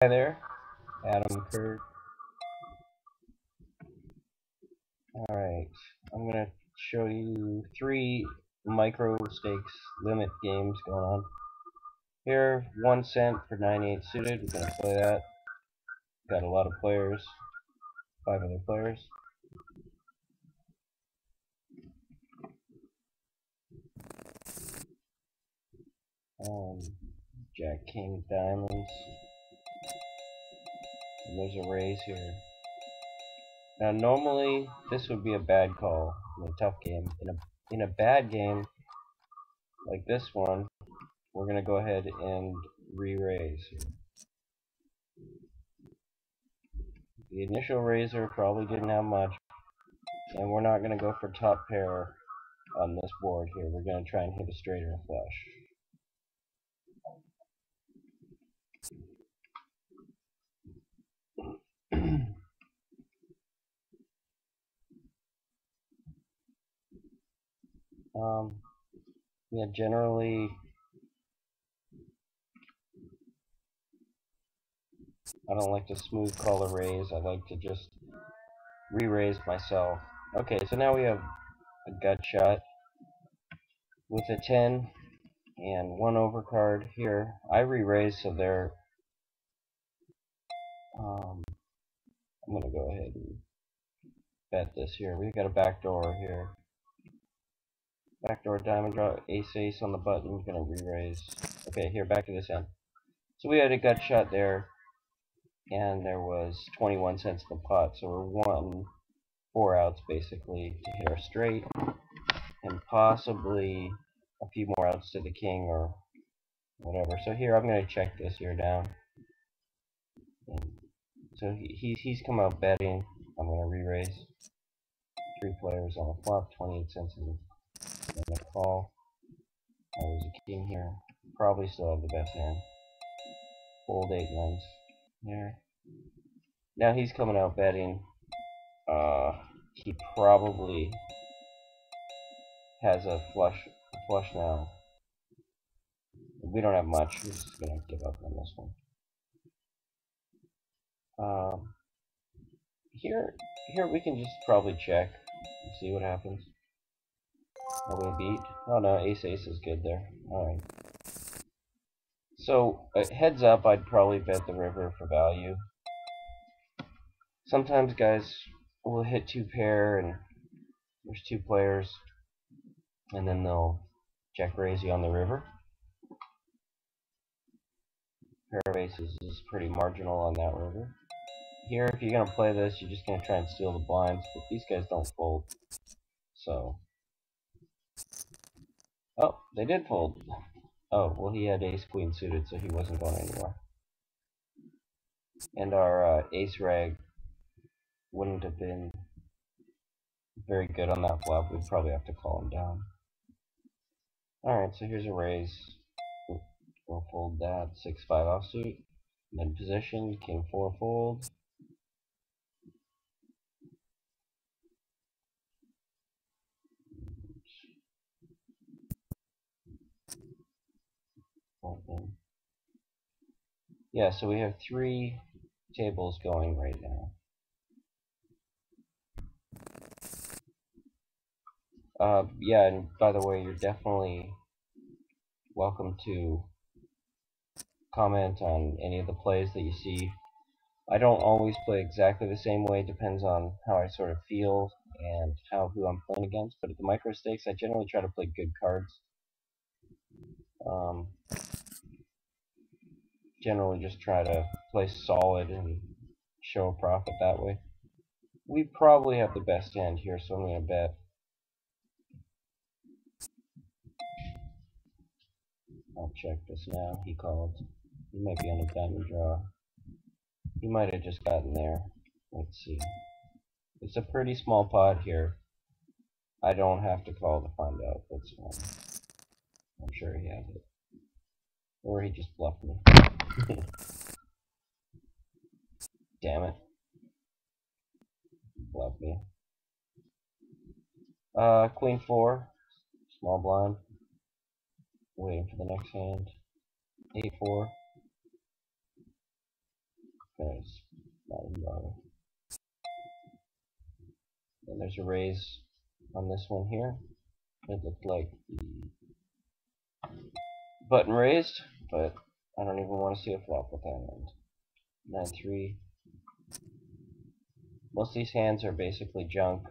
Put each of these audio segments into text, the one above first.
Hi there, Adam Kurt. Alright, I'm gonna show you 3 micro stakes limit games going on. Here, 1 cent for 98 suited, we're gonna play that. Got a lot of players, 5 other players. Jack, King, Diamonds. And there's a raise here. Now normally, this would be a bad call in a tough game. In a bad game, like this one, we're gonna go ahead and re-raise here. The initial raiser probably didn't have much, and we're not going to go for top pair on this board here. We're going to try and hit a straight or a flush. Yeah, generally, I don't like to smooth call a raise. I like to just re-raise myself. Okay, so now we have a gut shot with a 10 and 1 overcard here. I re-raise, so they're I'm going to go ahead and bet this here. We've got a backdoor here. Backdoor diamond draw, ace on the button. We're going to re-raise. Okay, here, back to this end. So we had a gut shot there, and there was 21 cents in the pot. So we're 4 outs basically to hit our straight, and possibly a few more outs to the king or whatever. So here I'm going to check this here down. And so he's come out betting. I'm going to re-raise. 3 players on the flop, 28 cents in the call. I was a king here. Probably still have the best hand. Fold 8 nuns there. Now he's coming out betting. He probably has a flush now. We don't have much. We're just gonna give up on this one. Here we can just probably check and see what happens. Are we beat? Oh no, ace is good there. Alright. So, heads up, I'd probably bet the river for value. Sometimes guys will hit 2 pair and there's 2 players, and then they'll check raise you on the river. Pair of aces is pretty marginal on that river. Here, if you're going to play this, you're just going to try and steal the blinds, but these guys don't fold. So, oh, they did fold. Oh, well, he had ace queen suited, so he wasn't going anywhere. And our ace rag wouldn't have been very good on that flop. We'd probably have to call him down. Alright, so here's a raise. We'll fold that. 6-5 offsuit. Then position, king 4 fold. Open. Yeah, so we have 3 tables going right now. Yeah, and by the way, you're definitely welcome to comment on any of the plays that you see. I don't always play exactly the same way. It depends on how I sort of feel and who I'm playing against. But at the micro stakes, I generally try to play good cards. Generally just try to play solid and show a profit that way. We probably have the best hand here, so I'm going to bet. I'll check this now. He called. He might be on a diamond draw. He might have just gotten there. Let's see. It's a pretty small pot here. I don't have to call to find out. That's fine. I'm sure he has it. Or he just bluffed me. Damn it. Bluffed me. Queen 4. Small blind. Waiting for the next hand. 8-4. Guys, not even bother. And there's a raise on this one here. It looked like the button raised, but I don't even want to see a flop with that hand. 9-3. Most of these hands are basically junk.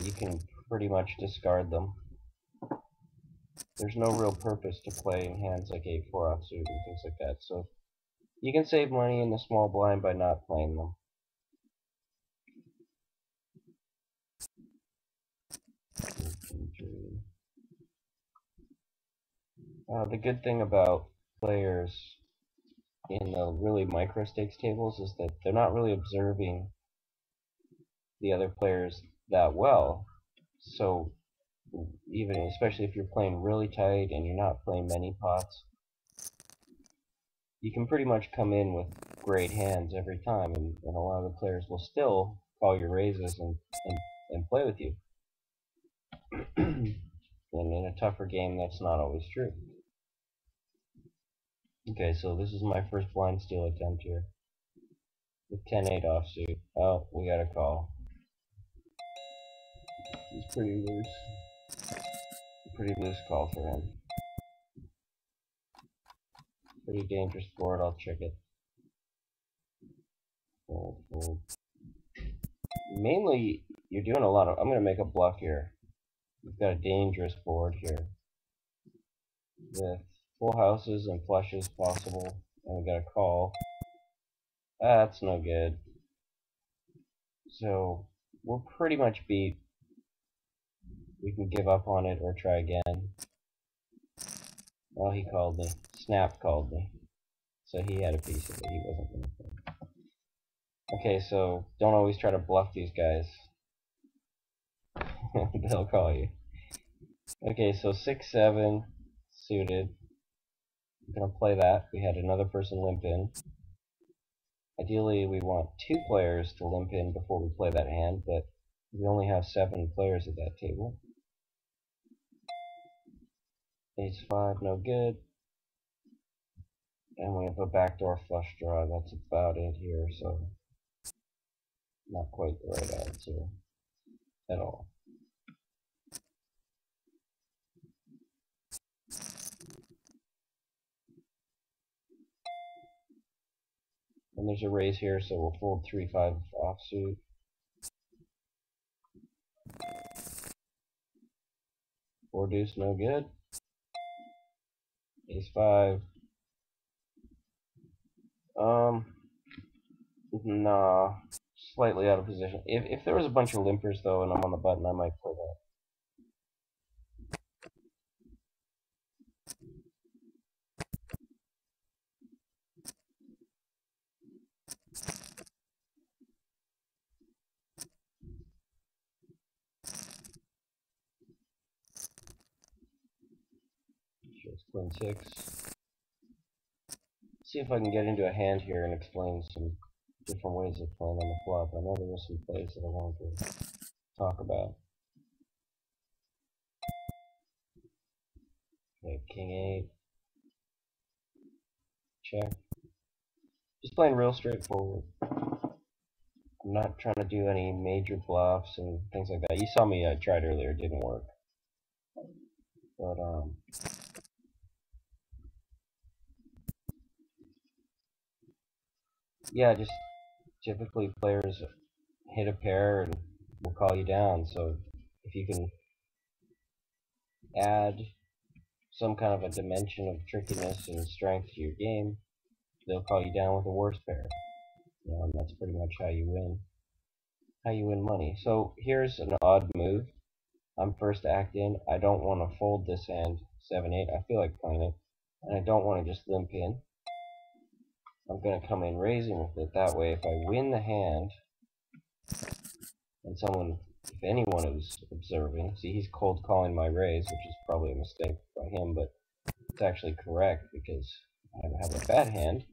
You can pretty much discard them. There's no real purpose to playing hands like 8-4 offsuit and things like that, so you can save money in the small blind by not playing them. The good thing about players in the really micro stakes tables is that they're not really observing the other players that well. So even especially if you're playing really tight and you're not playing many pots, you can pretty much come in with great hands every time, and a lot of the players will still call your raises and play with you. And in a tougher game, that's not always true. Okay, so this is my first blind steal attempt here. With 10-8 offsuit. Oh, we got a call. He's pretty loose. Pretty loose call for him. Pretty dangerous board, I'll check it. Fold, fold. Mainly, you're doing a lot of... I'm going to make a bluff here. We've got a dangerous board here. With full houses and flushes possible. And we got a call. That's no good. So, we're pretty much beat. We can give up on it or try again. Well, he called me. Snap called me. So he had a piece of it. He wasn't going to play. Okay, so don't always try to bluff these guys. They'll call you. Okay, so 6-7 suited. I'm going to play that. We had another person limp in. Ideally, we want 2 players to limp in before we play that hand, but we only have 7 players at that table. Ace-5, no good. And we have a backdoor flush draw. That's about it here, so not quite the right odds here at all. And there's a raise here, so we'll fold 3-5 offsuit. Four deuce, no good. Ace-5. Nah, slightly out of position. If there was a bunch of limpers though, and I'm on the button, I might play that. Shows Queen 6. See if I can get into a hand here and explain some different ways of playing on the flop. I know there were some plays that I wanted to talk about. Okay, King 8. Check. Just playing real straightforward. I'm not trying to do any major bluffs and things like that. You saw me tried earlier, it didn't work. But yeah, just typically players hit a pair and will call you down. So if you can add some kind of a dimension of trickiness and strength to your game, they'll call you down with a worse pair. You know, and that's pretty much how you win. How you win money. So here's an odd move. I'm first act in. I don't want to fold this hand 7-8. I feel like playing it, and I don't want to just limp in. I'm going to come in raising with it. That way, if I win the hand, and someone, if anyone is observing, see he's cold calling my raise, which is probably a mistake by him, but it's actually correct because I have a bad hand.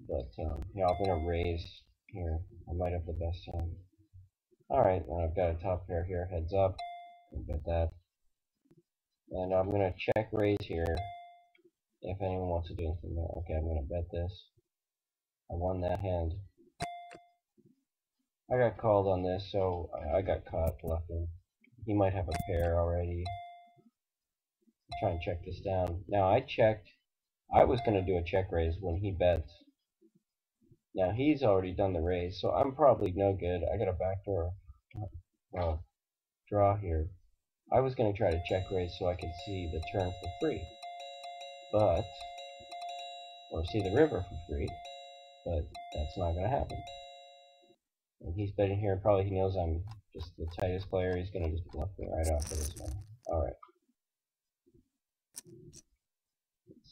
But yeah, I'm going to raise here. I might have the best hand. Alright, and I've got a top pair here, heads up. I'll bet that. And I'm going to check raise here if anyone wants to do anything there. Okay, I'm going to bet this. I won that hand. I got called on this, so I got caught bluffing. He might have a pair already. I'll try and check this down. Now I checked. I was going to do a check raise when he bets. Now he's already done the raise, so I'm probably no good. I got a backdoor draw here. I was going to try to check raise so I could see the turn for free, or see the river for free, but that's not going to happen. And he's betting here, and probably he knows I'm just the tightest player. He's going to just bluff me right off of this one. Alright.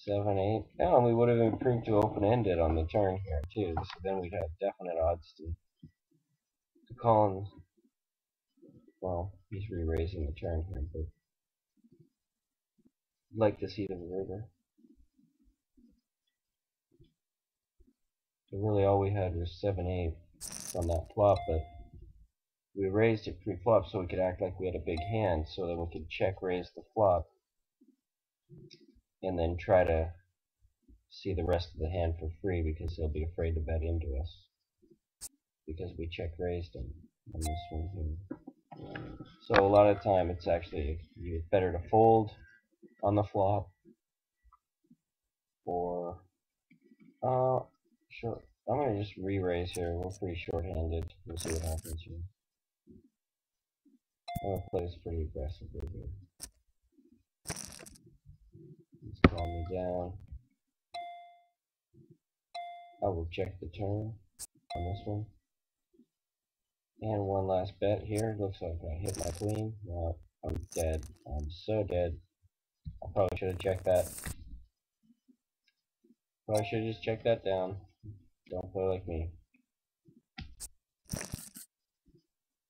7-8. Oh, and we would have improved to open-ended on the turn here, too. So then we'd have definite odds to call him. Well, he's re-raising the turn here, but I'd like to see the river. So really all we had was 7-8 on that flop, but we raised it pre-flop so we could act like we had a big hand, so that we could check raise the flop and then try to see the rest of the hand for free, because he'll be afraid to bet into us because we check raised him on this one here. So a lot of the time it's actually better to fold on the flop, or sure, I'm gonna just re-raise here. We're pretty short-handed. We'll see what happens here. I'm gonna play this pretty aggressively here. Let's calm me down. I will check the turn on this one. And one last bet here. Looks like I hit my queen. No, I'm dead. I'm so dead. I probably should have checked that. Probably should have just checked that down. Don't play like me.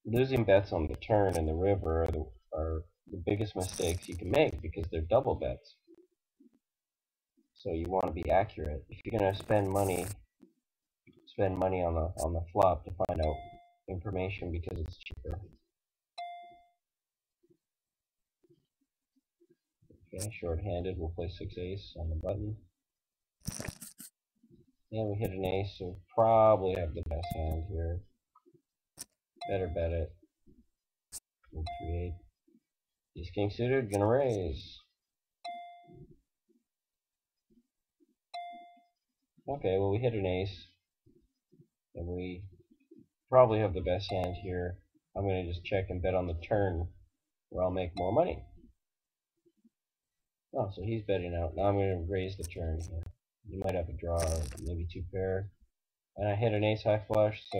Losing bets on the turn and the river are the biggest mistakes you can make, because they're double bets. So you want to be accurate. If you're gonna spend money on the flop to find out information because it's cheaper. Okay, short-handed. We'll play 6-ace on the button. And we hit an ace, so probably have the best hand here. Better bet it. We'll create. Ace king suited, gonna raise. Okay, well we hit an ace. And we probably have the best hand here. I'm gonna just check and bet on the turn where I'll make more money. Oh, so he's betting out. Now I'm gonna raise the turn here. You might have a draw, maybe two pair. And I hit an ace high flush, so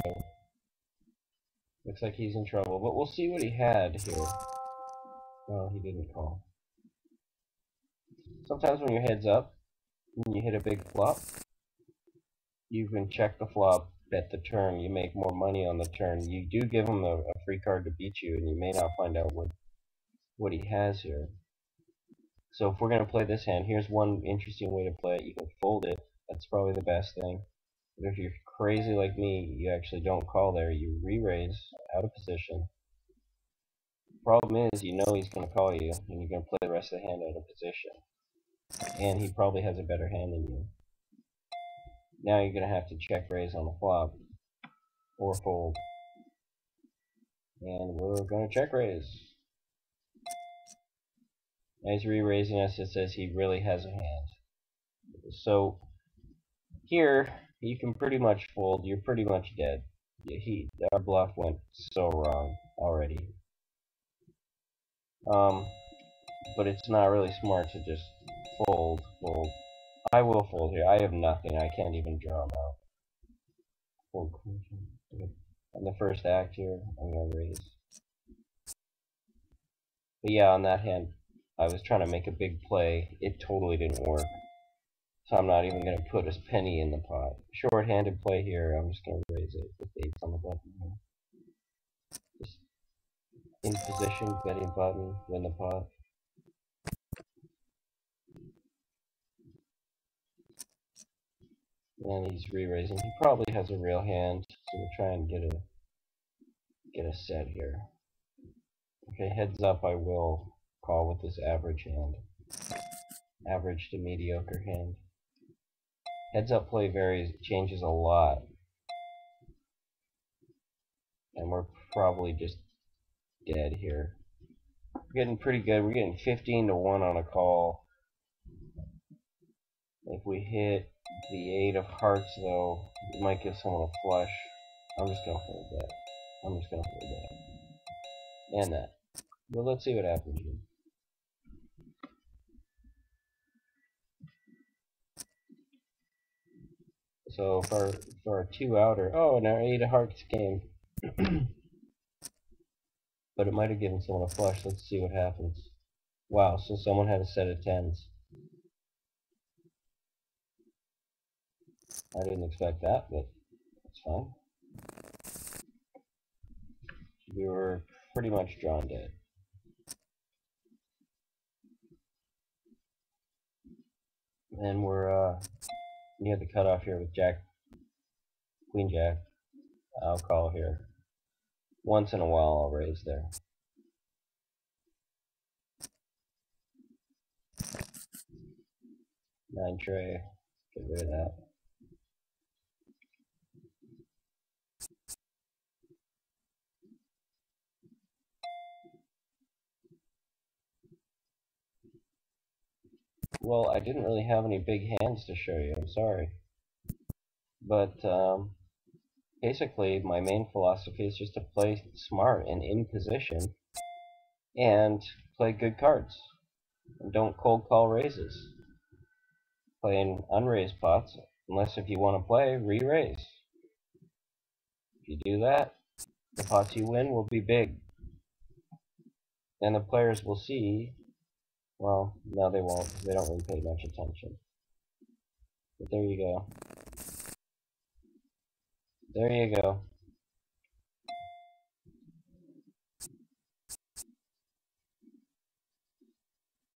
looks like he's in trouble. But we'll see what he had here. No, he didn't call. Sometimes when your head's up, and you hit a big flop, you can check the flop, bet the turn, you make more money on the turn. You do give him a free card to beat you, and you may not find out what he has here. So if we're going to play this hand, here's one interesting way to play it. You can fold it. That's probably the best thing. But if you're crazy like me, you actually don't call there. You re-raise out of position. Problem is, you know he's going to call you, and you're going to play the rest of the hand out of position. And he probably has a better hand than you. Now you're going to have to check raise on the flop, or fold. And we're going to check raise. Now he's re-raising us. It says he really has a hand. So here, you can pretty much fold. You're pretty much dead. Our bluff went so wrong already. But it's not really smart to just fold. I will fold here. I have nothing. I can't even draw him out. Fold. On the first act here, I'm going to raise. But yeah, on that hand, I was trying to make a big play. It totally didn't work. So I'm not even going to put a penny in the pot. Short-handed play here. I'm just going to raise it with 8s on the button here. Just in position, betting button, win the pot. And he's re-raising. He probably has a real hand, so we'll try and get a set here. Okay, heads up, I will call with this average hand. Average to mediocre hand. Heads up play changes a lot. And we're probably just dead here. We're getting pretty good. We're getting 15 to 1 on a call. If we hit the 8 of hearts, though, we might give someone a flush. I'm just going to hold that. I'm just going to hold that. And that. But let's see what happens here. So for our 2 outer, oh, and our 8 of hearts came. But it might have given someone a flush. Let's see what happens. Wow, so someone had a set of 10s. I didn't expect that, but that's fine. We were pretty much drawn dead. And we're near the cutoff here with Jack, Queen Jack. I'll call here. Once in a while I'll raise there. Nine tray. Get rid of that. Well, I didn't really have any big hands to show you. I'm sorry. But basically, my main philosophy is just to play smart and in position and play good cards. And don't cold call raises. Play in unraised pots, unless if you want to play, re-raise. If you do that, the pots you win will be big. And the players will see, well, no they won't, because they don't really pay much attention. But there you go. There you go.